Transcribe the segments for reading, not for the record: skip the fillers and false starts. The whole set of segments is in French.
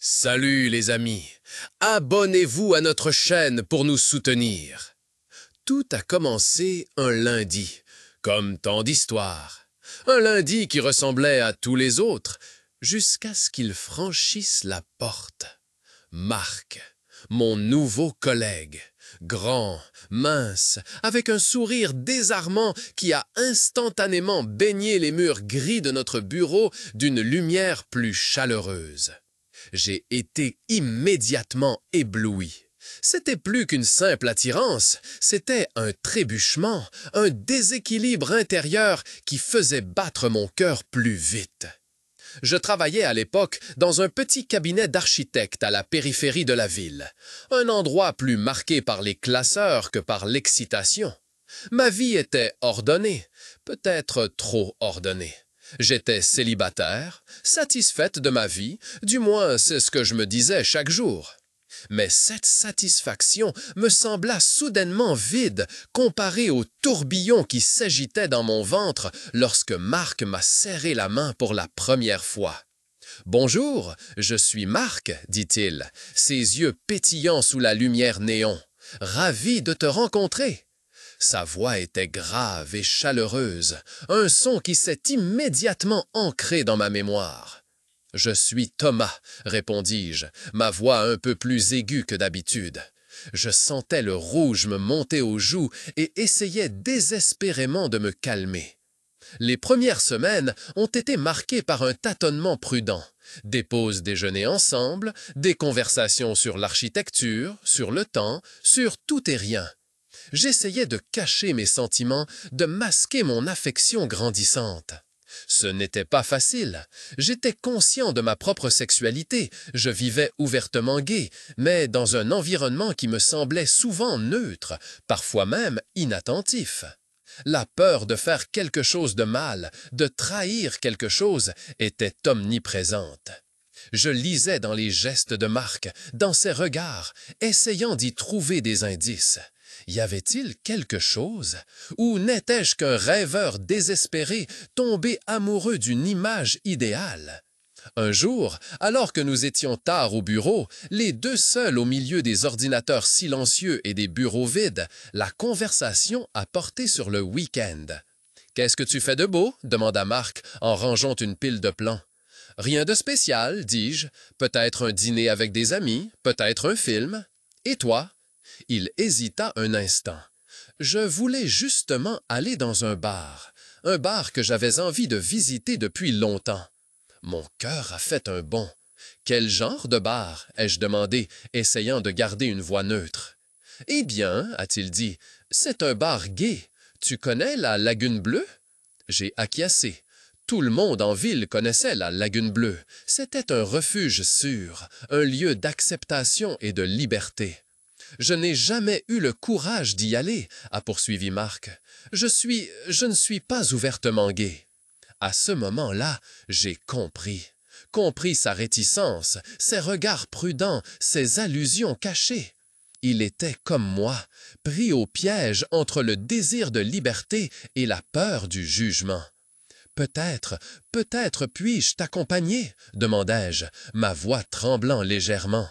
Salut les amis, abonnez-vous à notre chaîne pour nous soutenir. Tout a commencé un lundi, comme tant d'histoires. Un lundi qui ressemblait à tous les autres, jusqu'à ce qu'il franchisse la porte. Marc, mon nouveau collègue, grand, mince, avec un sourire désarmant qui a instantanément baigné les murs gris de notre bureau d'une lumière plus chaleureuse. J'ai été immédiatement ébloui. C'était plus qu'une simple attirance, c'était un trébuchement, un déséquilibre intérieur qui faisait battre mon cœur plus vite. Je travaillais à l'époque dans un petit cabinet d'architecte à la périphérie de la ville, un endroit plus marqué par les classeurs que par l'excitation. Ma vie était ordonnée, peut-être trop ordonnée. J'étais célibataire, satisfaite de ma vie, du moins c'est ce que je me disais chaque jour. Mais cette satisfaction me sembla soudainement vide comparée au tourbillon qui s'agitait dans mon ventre lorsque Marc m'a serré la main pour la première fois. « Bonjour, je suis Marc, dit-il, ses yeux pétillants sous la lumière néon. Ravi de te rencontrer. » Sa voix était grave et chaleureuse, un son qui s'est immédiatement ancré dans ma mémoire. « Je suis Thomas, répondis-je, ma voix un peu plus aiguë que d'habitude. Je sentais le rouge me monter aux joues et essayais désespérément de me calmer. Les premières semaines ont été marquées par un tâtonnement prudent. Des pauses déjeuner ensemble, des conversations sur l'architecture, sur le temps, sur tout et rien. J'essayais de cacher mes sentiments, de masquer mon affection grandissante. Ce n'était pas facile. J'étais conscient de ma propre sexualité, je vivais ouvertement gay, mais dans un environnement qui me semblait souvent neutre, parfois même inattentif. La peur de faire quelque chose de mal, de trahir quelque chose, était omniprésente. Je lisais dans les gestes de Marc, dans ses regards, essayant d'y trouver des indices. Y avait-il quelque chose? Ou n'étais-je qu'un rêveur désespéré, tombé amoureux d'une image idéale? Un jour, alors que nous étions tard au bureau, les deux seuls au milieu des ordinateurs silencieux et des bureaux vides, la conversation a porté sur le week-end. « Qu'est-ce que tu fais de beau? » demanda Marc en rangeant une pile de plans. « Rien de spécial, dis-je. Peut-être un dîner avec des amis, peut-être un film. Et toi? » Il hésita un instant. Je voulais justement aller dans un bar que j'avais envie de visiter depuis longtemps. Mon cœur a fait un bond. Quel genre de bar? Ai-je demandé, essayant de garder une voix neutre. Eh bien, a-t-il dit, c'est un bar gay. Tu connais la Lagune Bleue? J'ai acquiescé. Tout le monde en ville connaissait la Lagune Bleue. C'était un refuge sûr, un lieu d'acceptation et de liberté. Je n'ai jamais eu le courage d'y aller, a poursuivi Marc. Je ne suis pas ouvertement gay. À ce moment-là, j'ai compris sa réticence, ses regards prudents, ses allusions cachées. Il était comme moi, pris au piège entre le désir de liberté et la peur du jugement. Peut-être puis-je t'accompagner, demandai-je, ma voix tremblant légèrement.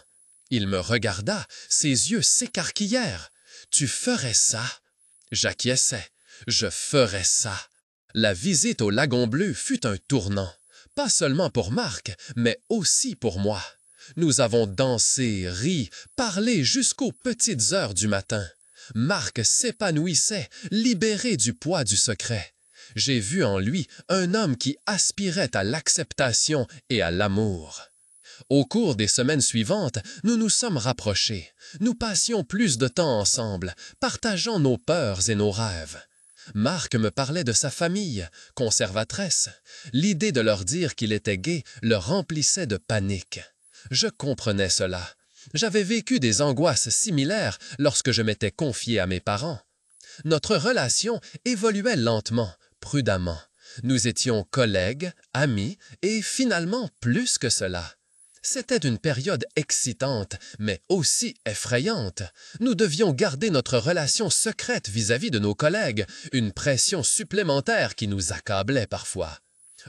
Il me regarda, ses yeux s'écarquillèrent. « Tu ferais ça? » J'acquiesçai. « Je ferais ça. » La visite au Lagon Bleu fut un tournant, pas seulement pour Marc, mais aussi pour moi. Nous avons dansé, ri, parlé jusqu'aux petites heures du matin. Marc s'épanouissait, libéré du poids du secret. J'ai vu en lui un homme qui aspirait à l'acceptation et à l'amour. Au cours des semaines suivantes, nous nous sommes rapprochés. Nous passions plus de temps ensemble, partageant nos peurs et nos rêves. Marc me parlait de sa famille, conservatrice. L'idée de leur dire qu'il était gay le remplissait de panique. Je comprenais cela. J'avais vécu des angoisses similaires lorsque je m'étais confié à mes parents. Notre relation évoluait lentement, prudemment. Nous étions collègues, amis et finalement plus que cela. C'était une période excitante, mais aussi effrayante. Nous devions garder notre relation secrète vis-à-vis de nos collègues, une pression supplémentaire qui nous accablait parfois.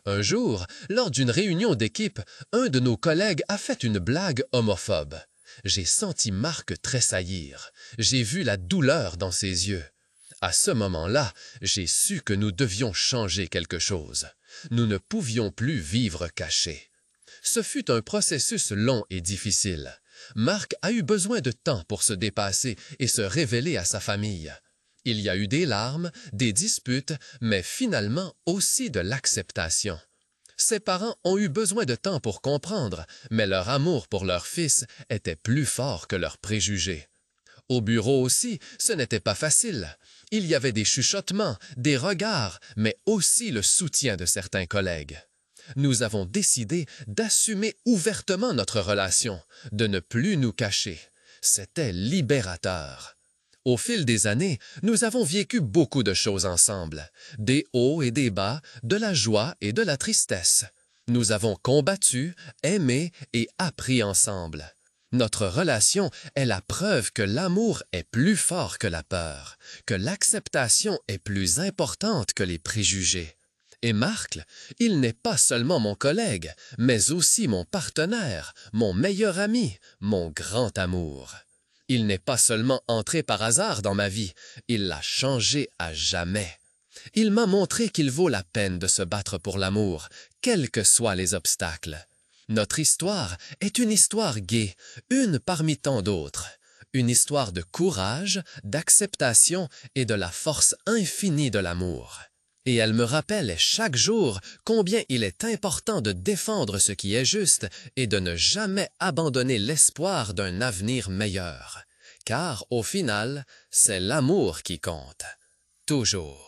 Un jour, lors d'une réunion d'équipe, un de nos collègues a fait une blague homophobe. J'ai senti Marc tressaillir. J'ai vu la douleur dans ses yeux. À ce moment-là, j'ai su que nous devions changer quelque chose. Nous ne pouvions plus vivre cachés. Ce fut un processus long et difficile. Marc a eu besoin de temps pour se dépasser et se révéler à sa famille. Il y a eu des larmes, des disputes, mais finalement aussi de l'acceptation. Ses parents ont eu besoin de temps pour comprendre, mais leur amour pour leur fils était plus fort que leurs préjugés. Au bureau aussi, ce n'était pas facile. Il y avait des chuchotements, des regards, mais aussi le soutien de certains collègues. Nous avons décidé d'assumer ouvertement notre relation, de ne plus nous cacher. C'était libérateur. Au fil des années, nous avons vécu beaucoup de choses ensemble, des hauts et des bas, de la joie et de la tristesse. Nous avons combattu, aimé et appris ensemble. Notre relation est la preuve que l'amour est plus fort que la peur, que l'acceptation est plus importante que les préjugés. Et Marc, il n'est pas seulement mon collègue, mais aussi mon partenaire, mon meilleur ami, mon grand amour. Il n'est pas seulement entré par hasard dans ma vie, il l'a changé à jamais. Il m'a montré qu'il vaut la peine de se battre pour l'amour, quels que soient les obstacles. Notre histoire est une histoire gaie, une parmi tant d'autres. Une histoire de courage, d'acceptation et de la force infinie de l'amour. Et elle me rappelle chaque jour combien il est important de défendre ce qui est juste et de ne jamais abandonner l'espoir d'un avenir meilleur. Car au final, c'est l'amour qui compte. Toujours.